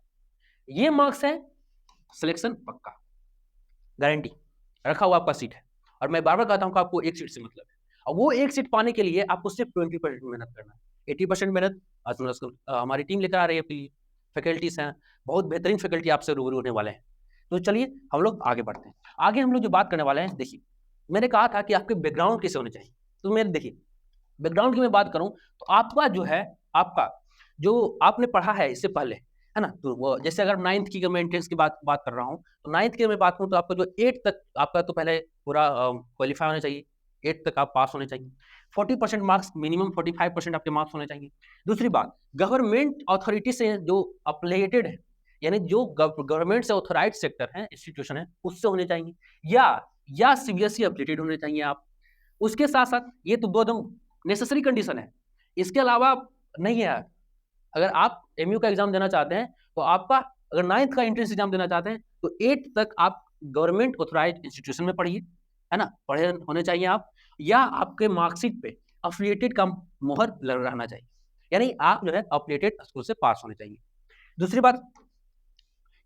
ये मार्क्स है सिलेक्शन पक्का, गारंटी, रखा हुआ आपका सीट है। और मैं बार बार कहता हूँ कि आपको एक सीट से मतलब है, और वो एक सीट पाने के लिए आपको सिर्फ 20% मेहनत करना है। 80% मेहनत हमारी टीम लेकर आ रही है, फैकल्टीज हैं, बहुत बेहतरीन फैकल्टी आपसे रूबरू होने वाले हैं। तो चलिए हम लोग आगे बढ़ते हैं। आगे हम लोग जो बात करने वाले हैं, देखिए मैंने कहा था कि आपके बैकग्राउंड कैसे होने चाहिए, तो मेरे देखिए बैकग्राउंड की मैं बात करूं तो आपका जो है, आपका जो आपने पढ़ा है इससे पहले, है ना, तो वो जैसे अगर 9th की मैं एंट्रेंस की बात कर रहा हूं, तो 9th की मैं बात करूं तो आपका जो 8 तक आपका तो पहले पूरा क्वालिफाई होना चाहिए, 8 तक आप पास होने चाहिए। 40% मार्क्स मिनिमम, 45% आपके मार्क्स होने चाहिए। दूसरी बात, गवर्नमेंट अथॉरिटी से जो अप्लेटेड है, यानी जो गवर्नमेंट से ऑथोराइज सेक्टर है, इंस्टीट्यूशन है, उससे होने चाहिए, या सीबीएसई अपडेटेड होने चाहिए आप। उसके साथ साथ ये तो दो एकदम नेसेसरी कंडीशन है, इसके अलावा नहीं है। अगर आप एमयू का एग्जाम देना चाहते हैं तो आपका, अगर 9th का एंट्रेंस एग्जाम देना चाहते हैं तो 8 तक आप गवर्नमेंट ऑथोराइज इंस्टीट्यूशन में पढ़िए, है ना, पढ़े होने चाहिए आप, या आपके मार्कशीट पे अफिलिएटेड का मोहर रहना चाहिए, यानी आप जो है अफिलिएटेड स्कूल से पास होने चाहिए। दूसरी बात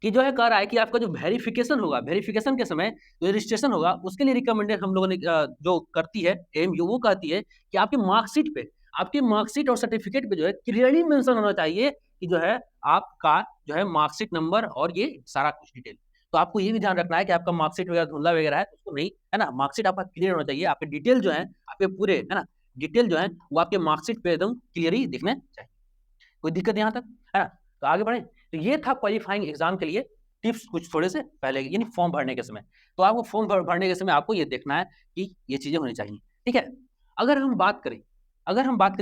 कि जो है कह रहा है कि आपका जो वेरिफिकेशन होगा, वेरिफिकेशन के समय जो रजिस्ट्रेशन होगा उसके लिए रिकमेंडेड हम लोगों ने जो करती है एएमयू, वो कहती है कि आपकी मार्कशीट पे, आपके मार्कशीट और सर्टिफिकेट पे जो है क्लियरली मेंशन होना चाहिए कि जो है आपका जो है मार्कशीट नंबर और ये सारा कुछ डिटेल। तो आपको ये भी ध्यान रखना है कि आपका मार्कशीट वगैरह धुंधला वगैरह है उसको नहीं, है ना, मार्कशीट आपका क्लियर होना चाहिए, आपके डिटेल जो है आपके पूरे, है ना, डिटेल जो है वो आपके मार्कशीट पे एकदम क्लियरली दिखने चाहिए। कोई दिक्कत यहाँ तक, है ना। तो आगे बढ़े, तो ये था क्वालिफाइंग एग्जाम के लिए टिप्स कुछ थोड़े से पहले, यानी फॉर्म भरने के समय। तो आपको फॉर्म भरने के समय आपको ये देखना है कि ये चीजें होनी चाहिए, ठीक है। अगर हम बात करें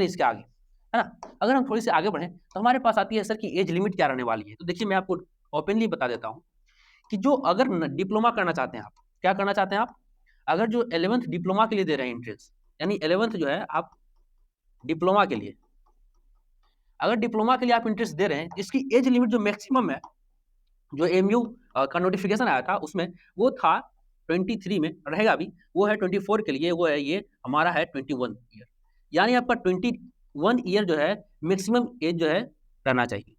इसके आगे, है ना, अगर हम थोड़ी सी आगे बढ़े तो हमारे पास आती है सर की एज लिमिट क्या रहने वाली है। तो देखिए मैं आपको ओपनली बता देता हूँ कि जो अगर डिप्लोमा करना चाहते हैं आप, क्या करना चाहते हैं आप, अगर जो 11th डिप्लोमा के लिए दे रहे हैं एंट्रेंस, यानी 11th जो है आप डिप्लोमा के लिए, अगर डिप्लोमा के लिए आप इंटरेस्ट दे रहे हैं, इसकी एज लिमिट जो मैक्सिमम है, जो एमयू का नोटिफिकेशन आया था उसमें वो था 23 में, रहेगा अभी, वो है 24 के लिए, वो है ये हमारा है 21 ईयर, यानी आपका 21 ईयर जो है मैक्सिमम एज जो है रहना चाहिए,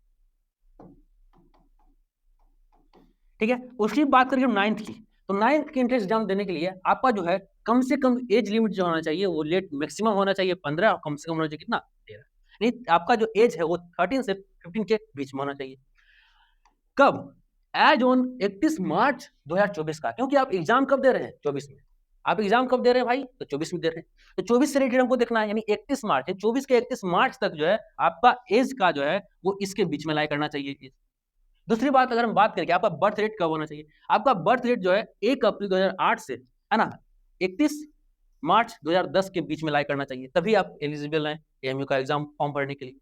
ठीक है। उसकी बात करें 9th की, तो 9th के एंट्रेंस एग्जाम देने के लिए आपका जो है कम से कम एज लिमिट जो होना चाहिए वो लेट मैक्सिमम होना चाहिए 15, और कम से कम होना चाहिए कितना, 13। नहीं, आपका जो एज है वो 13 से 15 के बीच में होना चाहिए। कब, एज ऑन 31 मार्च 2024 का, क्योंकि आप एग्जाम कब दे रहे हैं, 24 में। आप एग्जाम कब दे रहे हैं भाई, तो 24 में दे रहे हैं, तो 24 से रिलेटेड हमको देखना है, यानी 31 मार्च, 24 के 31 मार्च तक जो है आपका एज का जो है वो इसके बीच में लाई करना चाहिए। दूसरी बात, अगर हम बात करें कि आपका बर्थ रेट कब होना चाहिए, आपका बर्थ रेट जो है 1 अप्रैल 2008 से, है ना, 31 मार्च 2010 के बीच में लाई करना चाहिए, तभी आप एलिजिबल हैं एएमयू का एग्जाम फॉर्म भरने के लिए,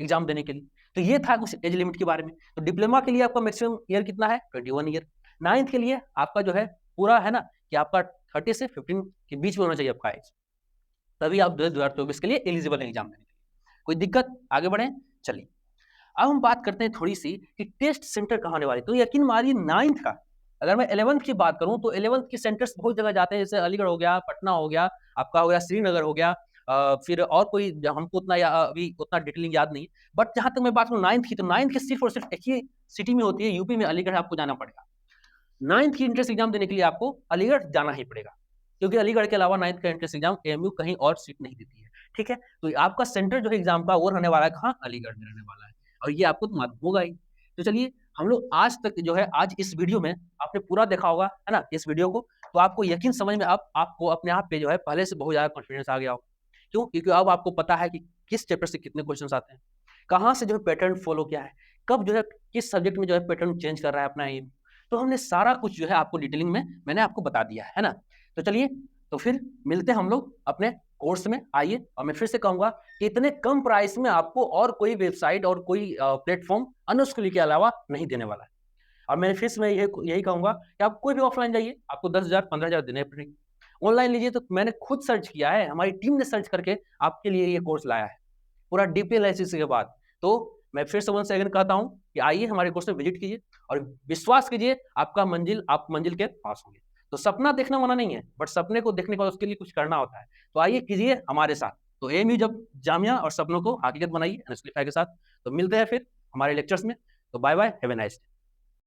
एग्जाम देने के लिए। तो ये था कुछ एज लिमिट के बारे में। तो डिप्लोमा के लिए आपका मैक्सिमम ईयर कितना है, 21 ईयर। 9th के लिए आपका जो है पूरा, है ना, कि आपका 30 से 15 के बीच में होना चाहिए आपका एज, तभी आप 2024 के लिए एलिजिबल हैं एग्जाम देने के लिए। कोई दिक्कत, आगे बढ़े। चलिए अब हम बात करते हैं थोड़ी सी कि टेस्ट सेंटर कहाँ होने वाली। तो यकीन मानिए 9th का, अगर मैं 11th की बात करूं तो 11th के सेंटर्स बहुत जगह जाते हैं, जैसे अलीगढ़ हो गया, पटना हो गया, आपका हो गया श्रीनगर हो गया, फिर और कोई हमको उतना अभी उतना डिटेलिंग याद नहीं। बट जहां तक मैं बात करूं 9th की, तो 9th की सिर्फ और सिर्फ एक ही सिटी में होती है, यूपी में अलीगढ़ आपको जाना पड़ेगा। 9th की एंट्रेंस एग्जाम देने के लिए आपको अलीगढ़ जाना ही पड़ेगा, क्योंकि अलीगढ़ के अलावा 9th का एंट्रेंस एग्जाम एएमयू कहीं और सीट नहीं देती है। ठीक है, तो आपका सेंटर जो है एग्जाम का वो रहने वाला है कहाँ, अलीगढ़ में रहने वाला है, और ये आपको तो मालूम होगा ही। तो चलिए हम लोग आज तक जो है, आज इस वीडियो में आपने पूरा देखा होगा है ना इस वीडियो को, तो आपको यकीन समझ में आपको अपने आप पे जो है पहले से बहुत ज्यादा कॉन्फिडेंस आ गया हो। क्यों? क्योंकि अब आपको पता है कि किस चैप्टर से कितने क्वेश्चन आते हैं, कहाँ से जो है पैटर्न फॉलो किया है, कब जो है किस सब्जेक्ट में जो है पैटर्न चेंज कर रहा है अपना एम। तो हमने सारा कुछ जो है आपको डिटेलिंग में मैंने आपको बता दिया है ना। तो चलिए, तो फिर मिलते हैं हम लोग अपने कोर्स में। आइए, और मैं फिर से कहूंगा कि इतने कम प्राइस में आपको और कोई वेबसाइट और कोई प्लेटफॉर्म अनस्किली के अलावा नहीं देने वाला है। और मैं फिर से मैं यही कहूंगा कि आप कोई भी ऑफलाइन जाइए, आपको 10,000 15,000 देने पड़ेंगे। ऑनलाइन लीजिए तो मैंने खुद सर्च किया है, हमारी टीम ने सर्च करके आपके लिए ये कोर्स लाया है पूरा डीपी एनालिसिस के बाद। तो मैं फिर से वंस अगेन कहता हूं कि आइए हमारे कोर्स में विजिट कीजिए और विश्वास कीजिए, आपका मंजिल, आप मंजिल के पास होंगे। तो सपना देखना मना नहीं है, बट सपने को देखने के बाद उसके लिए कुछ करना होता है। तो आइए कीजिए हमारे साथ। तो एएमयू जब जामिया और सपनों को हकीकत बनाइए एनएसक्लिफाई के साथ। तो मिलते हैं फिर हमारे लेक्चर्स में। तो bye bye, have a nice day.